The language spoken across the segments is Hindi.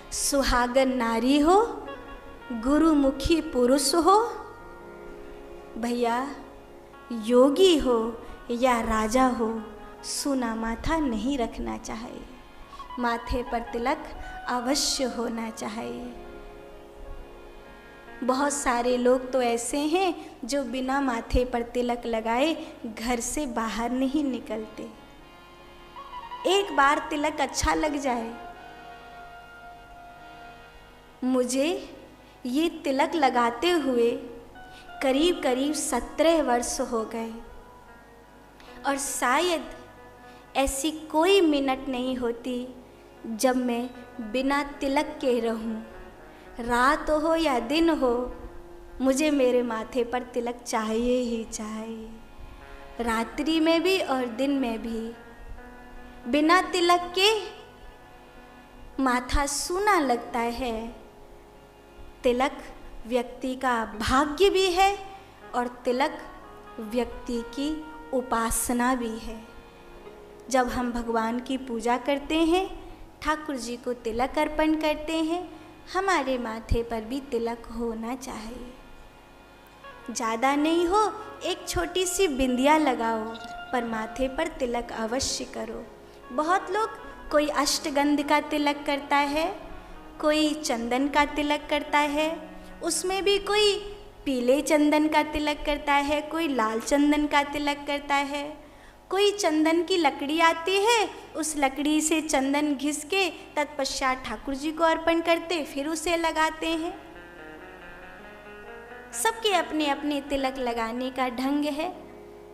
सुहागन नारी हो, गुरुमुखी पुरुष हो, भैया योगी हो या राजा हो, सूना माथा नहीं रखना चाहिए। माथे पर तिलक अवश्य होना चाहिए। बहुत सारे लोग तो ऐसे हैं जो बिना माथे पर तिलक लगाए घर से बाहर नहीं निकलते। एक बार तिलक अच्छा लग जाए। मुझे ये तिलक लगाते हुए करीब करीब 17 वर्ष हो गए और शायद ऐसी कोई मिनट नहीं होती जब मैं बिना तिलक के रहूं। रात हो या दिन हो, मुझे मेरे माथे पर तिलक चाहिए ही चाहिए। रात्रि में भी और दिन में भी। बिना तिलक के माथा सूना लगता है। तिलक व्यक्ति का भाग्य भी है और तिलक व्यक्ति की उपासना भी है। जब हम भगवान की पूजा करते हैं, ठाकुर जी को तिलक अर्पण करते हैं, हमारे माथे पर भी तिलक होना चाहिए। ज़्यादा नहीं हो, एक छोटी सी बिंदिया लगाओ, पर माथे पर तिलक अवश्य करो। बहुत लोग कोई अष्टगंध का तिलक करता है, कोई चंदन का तिलक करता है, उसमें भी कोई पीले चंदन का तिलक करता है, कोई लाल चंदन का तिलक करता है, कोई चंदन की लकड़ी आती है, उस लकड़ी से चंदन घिस के तत्पश्चात ठाकुर जी को अर्पण करते, फिर उसे लगाते हैं। सबके अपने अपने तिलक लगाने का ढंग है,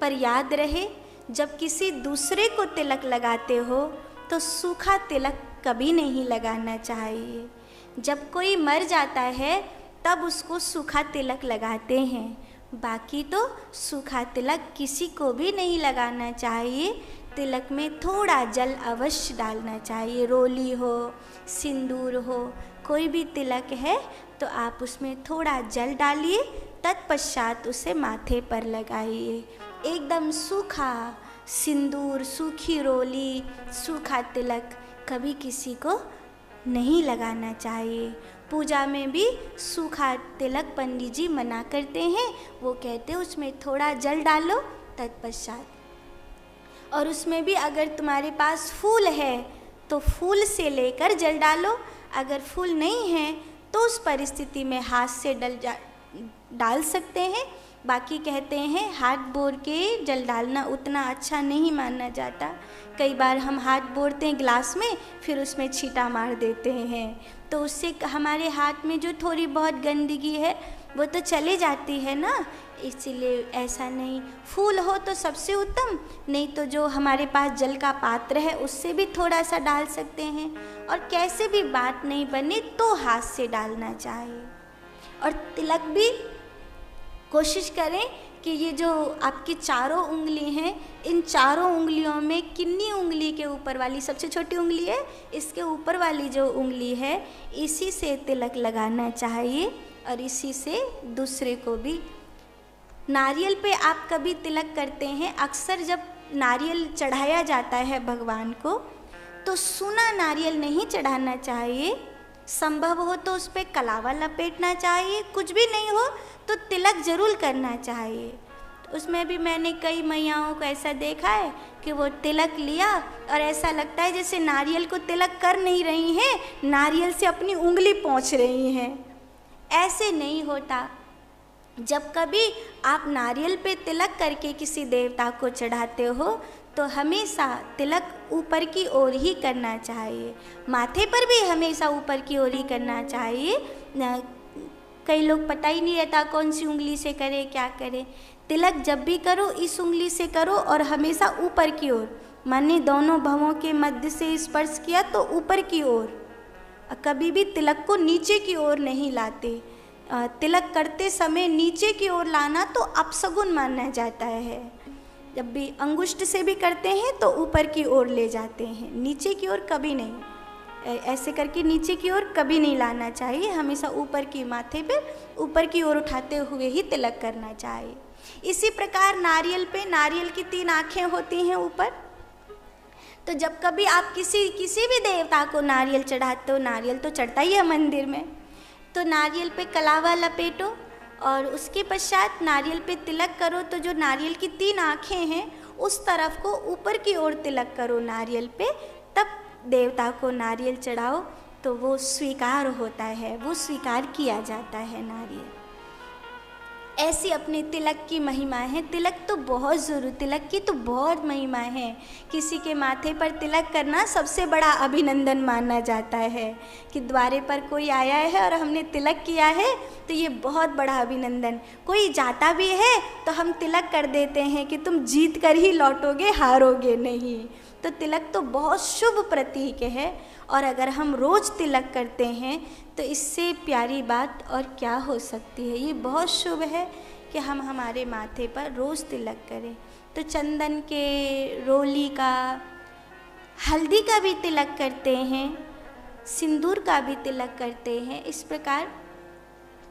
पर याद रहे जब किसी दूसरे को तिलक लगाते हो तो सूखा तिलक कभी नहीं लगाना चाहिए। जब कोई मर जाता है तब उसको सूखा तिलक लगाते हैं, बाकी तो सूखा तिलक किसी को भी नहीं लगाना चाहिए। तिलक में थोड़ा जल अवश्य डालना चाहिए। रोली हो, सिंदूर हो, कोई भी तिलक है तो आप उसमें थोड़ा जल डालिए, तत्पश्चात उसे माथे पर लगाइए। एकदम सूखा सिंदूर, सूखी रोली, सूखा तिलक कभी किसी को नहीं लगाना चाहिए। पूजा में भी सूखा तिलक पंडित जी मना करते हैं। वो कहते हैं उसमें थोड़ा जल डालो तत्पश्चात, और उसमें भी अगर तुम्हारे पास फूल है तो फूल से लेकर जल डालो, अगर फूल नहीं है तो उस परिस्थिति में हाथ से डाल सकते हैं। बाकी कहते हैं हाथ बोर के जल डालना उतना अच्छा नहीं माना जाता। कई बार हम हाथ बोरते हैं गिलास में, फिर उसमें छींटा मार देते हैं, तो उससे हमारे हाथ में जो थोड़ी बहुत गंदगी है वो तो चले जाती है ना, इसीलिए ऐसा नहीं। फूल हो तो सबसे उत्तम, नहीं तो जो हमारे पास जल का पात्र है उससे भी थोड़ा सा डाल सकते हैं। और कैसे भी बात नहीं बने तो हाथ से डालना चाहिए। और तिलक भी कोशिश करें कि ये जो आपकी चारों उंगली हैं, इन चारों उंगलियों में किन्नी उंगली के ऊपर वाली सबसे छोटी उंगली है, इसके ऊपर वाली जो उंगली है इसी से तिलक लगाना चाहिए और इसी से दूसरे को भी। नारियल पे आप कभी तिलक करते हैं? अक्सर जब नारियल चढ़ाया जाता है भगवान को तो सूना नारियल नहीं चढ़ाना चाहिए। संभव हो तो उस पर कलावा लपेटना चाहिए, कुछ भी नहीं हो तो तिलक जरूर करना चाहिए। तो उसमें भी मैंने कई मैयाओं को ऐसा देखा है कि वो तिलक लिया और ऐसा लगता है जैसे नारियल को तिलक कर नहीं रही हैं, नारियल से अपनी उंगली पोंछ रही हैं। ऐसे नहीं होता। जब कभी आप नारियल पे तिलक करके किसी देवता को चढ़ाते हो तो हमेशा तिलक ऊपर की ओर ही करना चाहिए। माथे पर भी हमेशा ऊपर की ओर ही करना चाहिए। कई लोग पता ही नहीं रहता कौन सी उंगली से करे क्या करे। तिलक जब भी करो इस उंगली से करो और हमेशा ऊपर की ओर, माने दोनों भवों के मध्य से स्पर्श किया तो ऊपर की ओर। कभी भी तिलक को नीचे की ओर नहीं लाते। तिलक करते समय नीचे की ओर लाना तो अपशगुन माना जाता है। जब भी अंगुष्ठ से भी करते हैं तो ऊपर की ओर ले जाते हैं, नीचे की ओर कभी नहीं। ऐसे करके नीचे की ओर कभी नहीं लाना चाहिए, हमेशा ऊपर की माथे पे ऊपर की ओर उठाते हुए ही तिलक करना चाहिए। इसी प्रकार नारियल पे, नारियल की 3 आँखें होती हैं ऊपर, तो जब कभी आप किसी भी देवता को नारियल चढ़ाते हो, नारियल तो चढ़ता ही है मंदिर में, तो नारियल पे कलावा लपेटो और उसके पश्चात नारियल पे तिलक करो। तो जो नारियल की 3 आँखें हैं उस तरफ को ऊपर की ओर तिलक करो नारियल पे, तब देवता को नारियल चढ़ाओ तो वो स्वीकार होता है, वो स्वीकार किया जाता है नारियल। ऐसी अपने तिलक की महिमा है। तिलक तो बहुत ज़रूर, तिलक की तो बहुत महिमा है। किसी के माथे पर तिलक करना सबसे बड़ा अभिनंदन माना जाता है कि द्वारे पर कोई आया है और हमने तिलक किया है तो ये बहुत बड़ा अभिनंदन। कोई जाता भी है तो हम तिलक कर देते हैं कि तुम जीत कर ही लौटोगे, हारोगे नहीं। तो तिलक तो बहुत शुभ प्रतीक है और अगर हम रोज़ तिलक करते हैं तो इससे प्यारी बात और क्या हो सकती है। ये बहुत शुभ है कि हम हमारे माथे पर रोज़ तिलक करें। तो चंदन के, रोली का, हल्दी का भी तिलक करते हैं, सिंदूर का भी तिलक करते हैं। इस प्रकार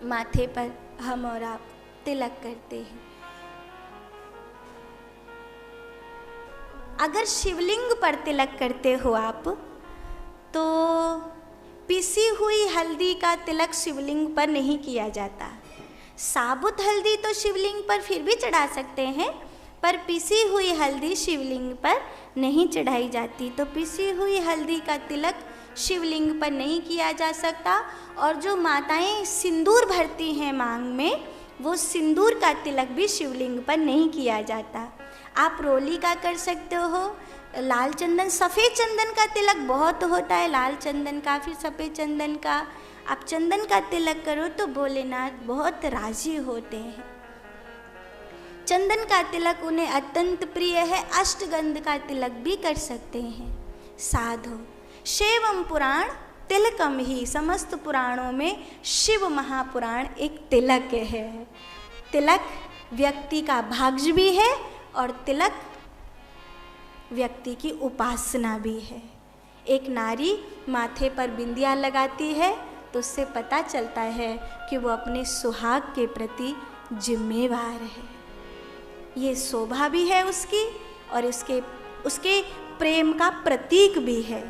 माथे पर हम और आप तिलक करते हैं। अगर शिवलिंग पर तिलक करते हो आप तो पिसी हुई हल्दी का तिलक शिवलिंग पर नहीं किया जाता। साबुत हल्दी तो शिवलिंग पर फिर भी चढ़ा सकते हैं, पर पिसी हुई हल्दी शिवलिंग पर नहीं चढ़ाई जाती। तो पिसी हुई हल्दी का तिलक शिवलिंग पर नहीं किया जा सकता। और जो माताएं सिंदूर भरती हैं मांग में, वो सिंदूर का तिलक भी शिवलिंग पर नहीं किया जाता। आप रोली का कर सकते हो, लाल चंदन, सफ़ेद चंदन का तिलक बहुत होता है, लाल चंदन का, फिर सफ़ेद चंदन का। आप चंदन का तिलक करो तो भोलेनाथ बहुत राजी होते हैं। चंदन का तिलक उन्हें अत्यंत प्रिय है। अष्टगंध का तिलक भी कर सकते हैं साधु। शिवम पुराण तिलकम ही, समस्त पुराणों में शिव महापुराण एक तिलक है। तिलक व्यक्ति का भाग्य भी है और तिलक व्यक्ति की उपासना भी है। एक नारी माथे पर बिंदिया लगाती है तो उससे पता चलता है कि वो अपने सुहाग के प्रति जिम्मेवार है। ये शोभा भी है उसकी और उसके प्रेम का प्रतीक भी है।